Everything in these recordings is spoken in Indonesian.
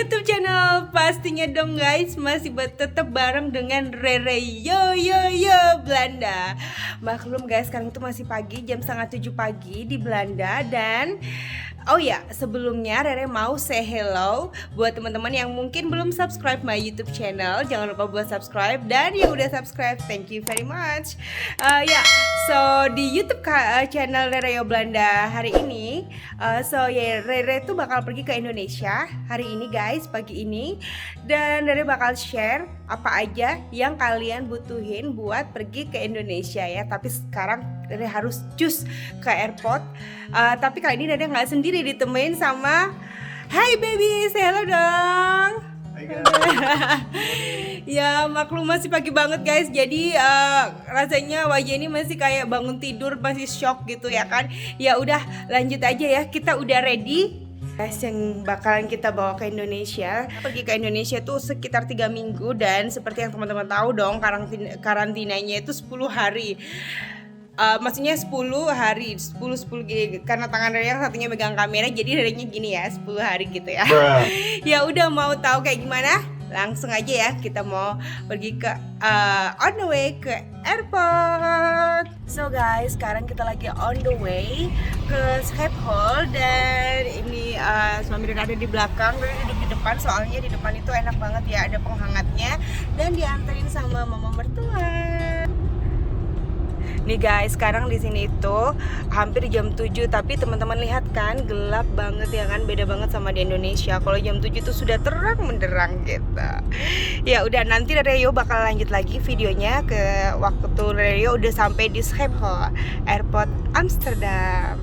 YouTube channel pastinya dong guys, masih tetap bareng dengan Rere yo Belanda. Maklum guys, sekarang itu masih pagi, jam 6:30 pagi di Belanda. Dan oh ya, sebelumnya Rere mau say hello buat teman-teman yang mungkin belum subscribe my YouTube channel. Jangan lupa buat subscribe, dan yang udah subscribe, thank you very much. So di YouTube channel Rere yo Belanda hari ini, Rere tuh bakal pergi ke Indonesia hari ini guys, pagi ini. Dan Rere bakal share apa aja yang kalian butuhin buat pergi ke Indonesia ya. Tapi sekarang Rere harus cus ke airport. Tapi kali ini Rere nggak sendiri, ditemenin sama Hai baby, say hello dong. Ya maklum masih pagi banget guys, jadi rasanya wajah ini masih kayak bangun tidur, masih shock gitu ya kan. Ya udah lanjut aja ya, kita udah ready guys. Yang bakalan kita bawa ke Indonesia, pergi ke Indonesia tuh sekitar 3 minggu. Dan seperti yang teman-teman tahu dong, karantinanya itu 10 hari. Maksudnya 10 hari, 10 gini, karena tangan Rere yang satunya megang kamera, jadi Rere-nya gini ya, 10 hari gitu ya. Ya udah, mau tahu kayak gimana? Langsung aja ya, kita mau pergi ke on the way ke airport. So guys, sekarang kita lagi on the way ke Schiphol. Dan ini suami Rere ada di belakang, Rere duduk di depan, soalnya di depan itu enak banget ya, ada penghangatnya. Dan dianterin sama mama mertua. Nih guys, sekarang di sini itu hampir jam 7, tapi teman-teman lihat kan gelap banget ya kan, beda banget sama di Indonesia. Kalau jam 7 itu sudah terang menderang gitu. Ya udah, nanti Rere yo bakal lanjut lagi videonya ke waktu Rere yo udah sampai di Schiphol Airport Amsterdam.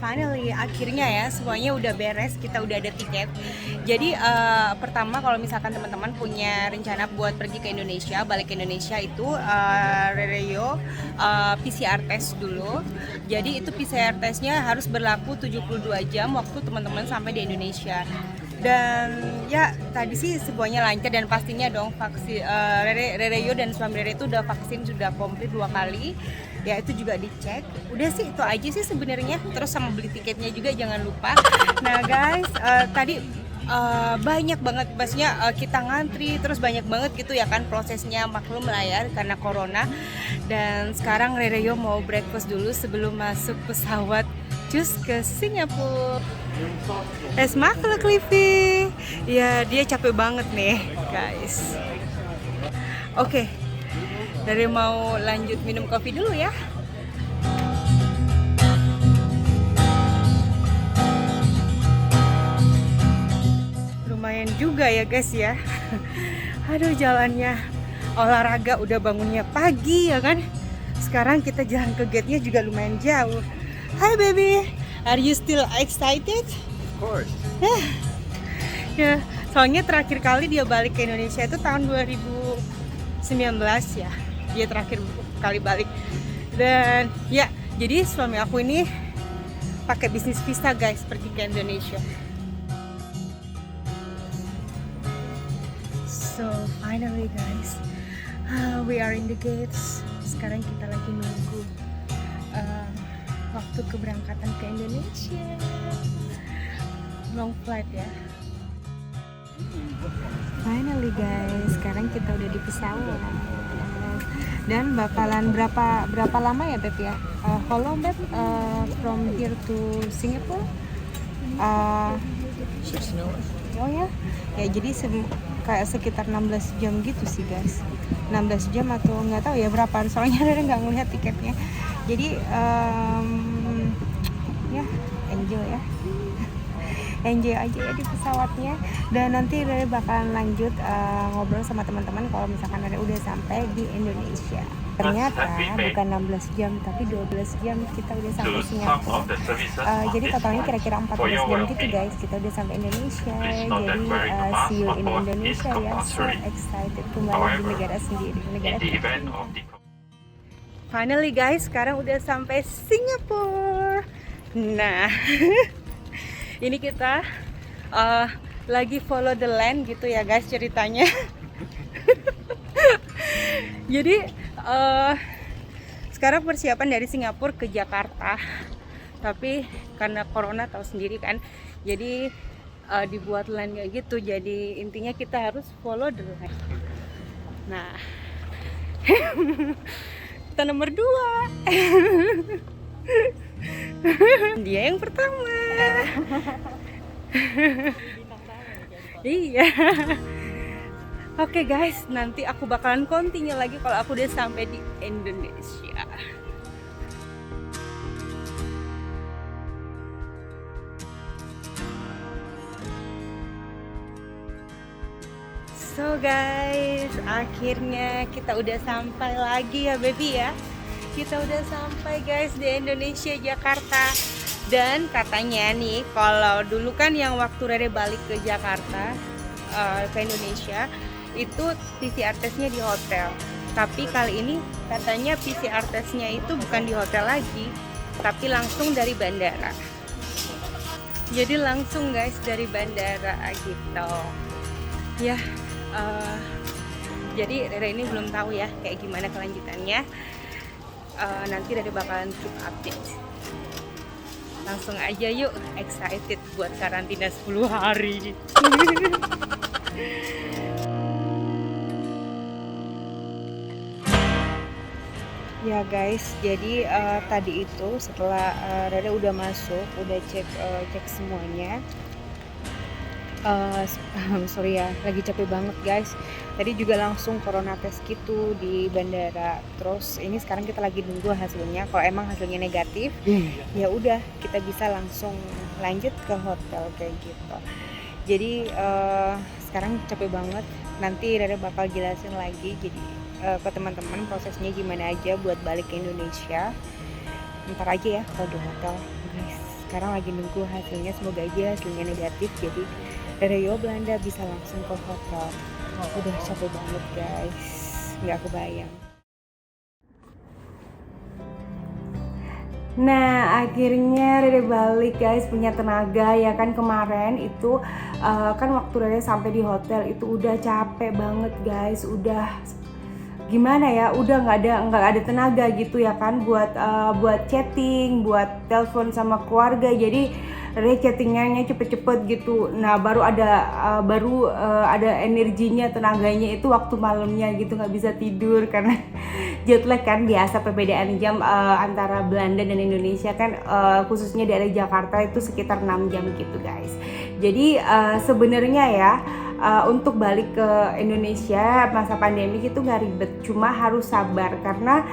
Finally, akhirnya ya semuanya udah beres, kita udah ada tiket. Jadi pertama, kalau misalkan teman-teman punya rencana buat pergi ke Indonesia, balik ke Indonesia itu Rere yo PCR test dulu. Jadi itu PCR testnya harus berlaku 72 jam waktu teman-teman sampai di Indonesia. Dan ya tadi sih semuanya lancar, dan pastinya dong vaksin Rere yo dan suami Rere itu udah vaksin, sudah komplit 2 kali. Ya itu juga dicek. Udah sih itu aja sih sebenarnya. Terus sama beli tiketnya juga jangan lupa. Nah guys, tadi banyak banget, maksudnya kita ngantri, terus banyak banget gitu ya kan prosesnya, maklum lah ya karena corona. Dan sekarang Rere yo mau breakfast dulu sebelum masuk pesawat cus ke Singapura. Es makan Cliffy. Ya dia capek banget nih guys. Oke, Rere mau lanjut minum kopi dulu ya. Lumayan juga ya guys ya. Aduh, jalannya olahraga, udah bangunnya pagi ya kan. Sekarang kita jalan ke gate-nya juga lumayan jauh. Hi baby, are you still excited? Of course. Ya, soalnya terakhir kali dia balik ke Indonesia itu tahun 2019 ya. Dia terakhir kali balik. Dan ya, jadi suami aku ini pakai bisnis visa guys, pergi ke Indonesia. So finally guys, we are in the gates. Sekarang kita lagi nunggu waktu keberangkatan ke Indonesia. Long flight ya. Finally guys, sekarang kita udah di pesawat. Dan bakalan berapa lama ya Beb ya? How long Beb from here to Singapore? 16 hours. Oh ya? Ya jadi kayak sekitar 16 jam gitu sih guys. 16 jam atau nggak tahu ya berapaan, soalnya Rere nggak ngeliat tiketnya. Jadi ya enjoy ya. Enjoy aja ya di pesawatnya. Dan nanti Rere bakalan lanjut ngobrol sama teman-teman kalau misalkan Rere udah sampai di Indonesia. Ternyata bukan 16 jam tapi 12 jam kita udah sampai Singapura. Jadi totalnya kira-kira 14 jam gitu guys, kita udah sampai Indonesia. Jadi see you in Indonesia ya. So excited kembali di negara sendiri, negara kita. Finally guys, sekarang udah sampai Singapura. Nah ini kita lagi follow the land gitu ya guys ceritanya. Jadi sekarang persiapan dari Singapura ke Jakarta. tapi karena corona tahu sendiri kan, jadi dibuat line kayak gitu. Jadi intinya kita harus follow the line. Nah, kita nomor 2. Dia yang pertama. Iya. Oke guys, nanti aku bakalan continue lagi kalau aku udah sampai di Indonesia. So guys, akhirnya kita udah sampai lagi ya baby ya. Kita udah sampai guys di Indonesia, Jakarta. Dan katanya nih, kalau dulu kan yang waktu Rere balik ke Jakarta, ke Indonesia, itu PCR testnya di hotel. Tapi kali ini katanya PCR testnya itu bukan di hotel lagi, tapi langsung dari bandara. Jadi langsung guys dari bandara gitu. Ya, jadi Rere ini belum tahu ya kayak gimana kelanjutannya. Nanti Rere bakalan keep update. Langsung aja yuk, excited buat karantina 10 hari. Ya guys, jadi tadi itu setelah Rere udah masuk, udah cek semuanya. Sorry ya, lagi capek banget guys. Tadi juga langsung corona test gitu di bandara. Terus ini sekarang kita lagi nunggu hasilnya. Kalau emang hasilnya negatif, ya udah kita bisa langsung lanjut ke hotel kayak gitu. Jadi sekarang capek banget. Nanti Rere bakal jelasin lagi. Jadi ke teman-teman prosesnya gimana aja buat balik ke Indonesia. Ntar aja ya kalau di hotel guys. Sekarang lagi nunggu hasilnya, semoga aja hasilnya negatif. Jadi Rere Yo Belanda bisa langsung ke hotel. Udah capek banget guys, nggak kebayang. Nah akhirnya Rere balik guys, punya tenaga ya kan. Kemarin itu kan waktu Rere sampai di hotel itu udah capek banget guys, udah gimana ya, udah nggak ada tenaga gitu ya kan buat chatting, buat telepon sama keluarga. Jadi Rere chattingannya cepet-cepet gitu. Nah baru ada energinya, tenaganya itu waktu malamnya gitu, nggak bisa tidur karena jet lag kan. Biasa perbedaan jam antara Belanda dan Indonesia kan, khususnya dari Jakarta itu sekitar 6 jam gitu guys. Jadi sebenarnya ya untuk balik ke Indonesia masa pandemi itu nggak ribet, cuma harus sabar karena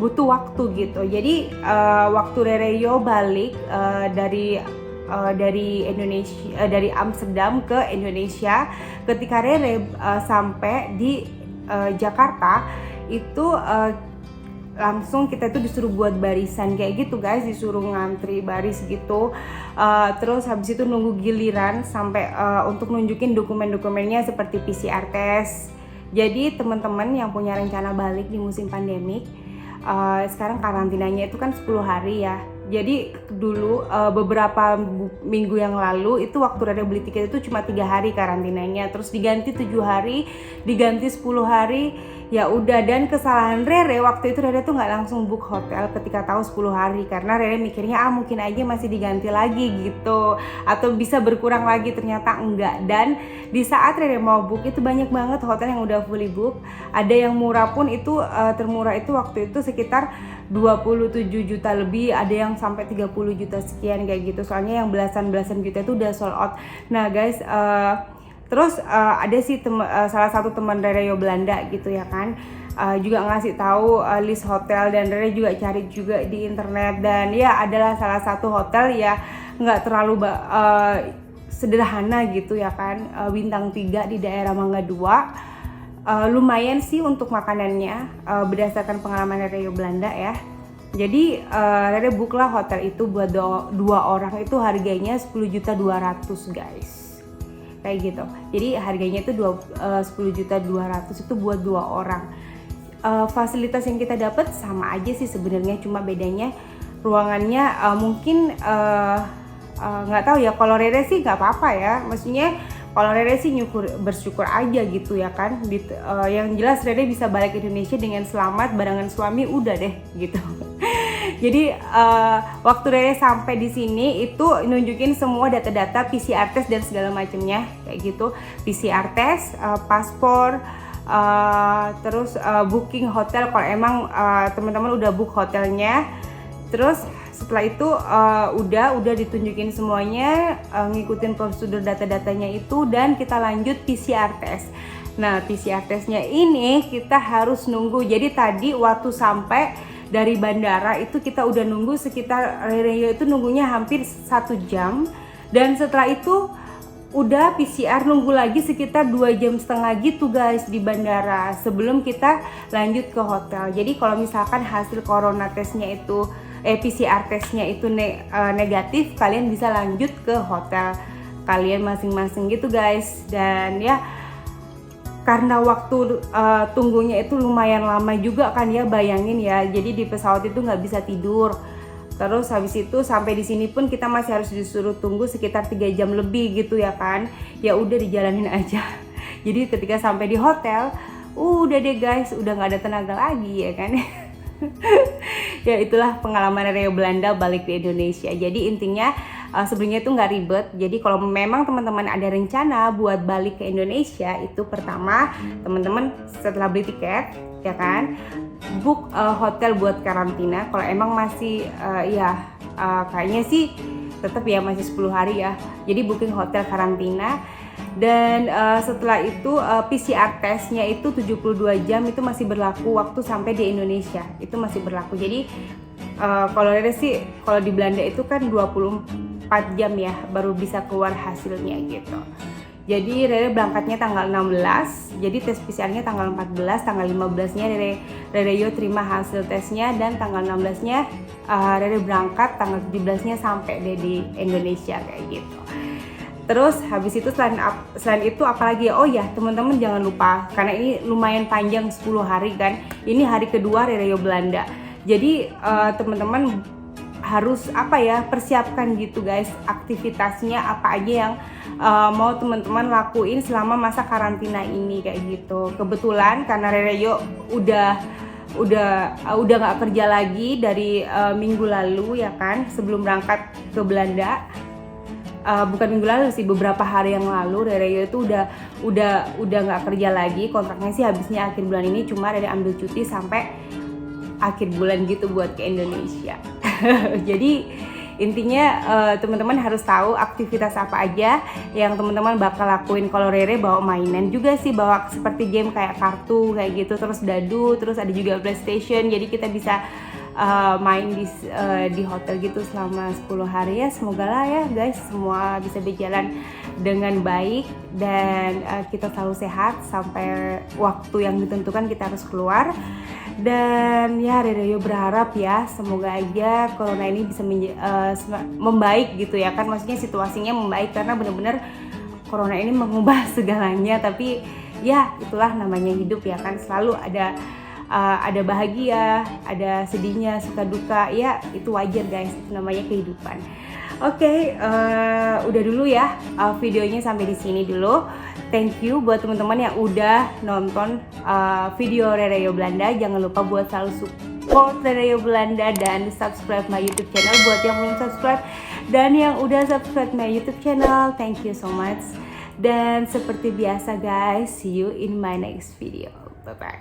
butuh waktu gitu. Jadi waktu Rere Yo balik dari Indonesia, dari Amsterdam ke Indonesia, ketika Rere sampai di Jakarta itu langsung kita itu disuruh buat barisan kayak gitu guys, disuruh ngantri baris gitu. Terus habis itu nunggu giliran sampai untuk nunjukin dokumen-dokumennya seperti PCR test. Jadi teman-teman yang punya rencana balik di musim pandemik, sekarang karantinanya itu kan 10 hari ya. Jadi dulu beberapa minggu yang lalu itu waktu Rere beli tiket itu cuma 3 hari karantinanya, terus diganti 7 hari, diganti 10 hari. Ya udah, dan kesalahan Rere waktu itu, Rere tuh nggak langsung book hotel ketika tahu 10 hari karena Rere mikirnya mungkin aja masih diganti lagi gitu atau bisa berkurang lagi, ternyata enggak. Dan di saat Rere mau book itu banyak banget hotel yang udah fully book. Ada yang murah pun itu termurah itu waktu itu sekitar 27 juta lebih, ada yang sampai 30 juta sekian kayak gitu. Soalnya yang belasan juta itu udah sold out. Nah guys, terus ada sih salah satu teman Rere Yo Belanda gitu ya kan, juga ngasih tahu list hotel, dan Rere juga cari juga di internet, dan ya adalah salah satu hotel ya nggak terlalu sederhana gitu ya kan, bintang 3 di daerah Mangga 2. Lumayan sih untuk makanannya, berdasarkan pengalaman Rere Yo Belanda ya. Jadi Rere book lah hotel itu buat 2 orang itu harganya 10.200.000 guys. Kayak gitu. Jadi harganya itu 10.200.000 itu buat 2 orang. Fasilitas yang kita dapat sama aja sih sebenarnya, cuma bedanya ruangannya mungkin nggak tahu ya. Kalau Rere sih nggak apa-apa ya, maksudnya kalau Rere sih bersyukur aja gitu ya kan. Yang jelas Rere bisa balik ke Indonesia dengan selamat barengan suami, udah deh gitu. Jadi waktu Rere sampai di sini itu nunjukin semua data-data PCR test dan segala macamnya kayak gitu. PCR test, paspor, terus booking hotel kalau emang teman-teman udah book hotelnya. Terus setelah itu udah ditunjukin semuanya, ngikutin prosedur data-datanya itu, dan kita lanjut PCR test. Nah, PCR testnya ini kita harus nunggu. Jadi tadi waktu sampai dari bandara itu kita udah nunggu sekitar, Rere itu nunggunya hampir 1 jam, dan setelah itu udah PCR nunggu lagi sekitar 2,5 jam gitu guys di bandara sebelum kita lanjut ke hotel. Jadi kalau misalkan hasil corona testnya itu PCR testnya itu negatif, kalian bisa lanjut ke hotel kalian masing-masing gitu guys. Dan ya karena waktu tunggunya itu lumayan lama juga kan ya, bayangin ya. Jadi di pesawat itu nggak bisa tidur. Terus habis itu sampai di sini pun kita masih harus disuruh tunggu sekitar 3 jam lebih gitu ya kan. Ya udah dijalanin aja. Jadi ketika sampai di hotel, udah deh guys, udah nggak ada tenaga lagi ya kan. Ya itulah pengalaman Rere Belanda balik ke Indonesia. Jadi intinya sebenarnya itu nggak ribet. Jadi kalau memang teman-teman ada rencana buat balik ke Indonesia, itu pertama teman-teman setelah beli tiket ya kan, book hotel buat karantina. Kalau emang masih kayaknya sih tetap ya masih 10 hari ya. Jadi booking hotel karantina. Dan setelah itu PCR testnya itu 72 jam itu masih berlaku waktu sampai di Indonesia, itu masih berlaku. Jadi kalau Rere sih kalau di Belanda itu kan 24 jam ya baru bisa keluar hasilnya gitu. Jadi Rere berangkatnya tanggal 16, jadi tes PCR-nya tanggal 14, tanggal 15-nya Rere terima hasil tesnya, dan tanggal 16-nya Rere berangkat, tanggal 17-nya sampai deh di Indonesia kayak gitu. Terus habis itu selain itu apalagi ya, oh ya teman-teman jangan lupa, karena ini lumayan panjang 10 hari kan, ini hari kedua Rere Belanda. Jadi teman-teman harus persiapkan gitu guys, aktivitasnya apa aja yang mau teman-teman lakuin selama masa karantina ini kayak gitu. Kebetulan karena Rere udah nggak kerja lagi dari minggu lalu ya kan, sebelum berangkat ke Belanda. Bukan minggu lalu sih, beberapa hari yang lalu Rere itu udah nggak kerja lagi. Kontraknya sih habisnya akhir bulan ini, cuma Rere ambil cuti sampai akhir bulan gitu buat ke Indonesia. Jadi intinya teman-teman harus tahu aktivitas apa aja yang teman-teman bakal lakuin. Kalau Rere bawa mainan juga sih, bawa seperti game kayak kartu kayak gitu, terus dadu, terus ada juga PlayStation. Jadi kita bisa main di hotel gitu selama 10 hari ya. Semoga lah ya guys semua bisa berjalan dengan baik, dan kita selalu sehat sampai waktu yang ditentukan kita harus keluar. Dan ya Rere berharap ya semoga aja corona ini bisa membaik gitu ya kan, maksudnya situasinya membaik, karena benar-benar corona ini mengubah segalanya. Tapi ya itulah namanya hidup ya kan, selalu ada bahagia, ada sedihnya, suka duka, ya itu wajar guys, itu namanya kehidupan. Oke, udah dulu ya videonya sampai di sini dulu. Thank you buat teman-teman yang udah nonton video Rere Belanda. Jangan lupa buat selalu support Rere Belanda dan subscribe my YouTube channel buat yang belum subscribe, dan yang udah subscribe my YouTube channel, thank you so much. Dan seperti biasa guys, see you in my next video. Bye bye.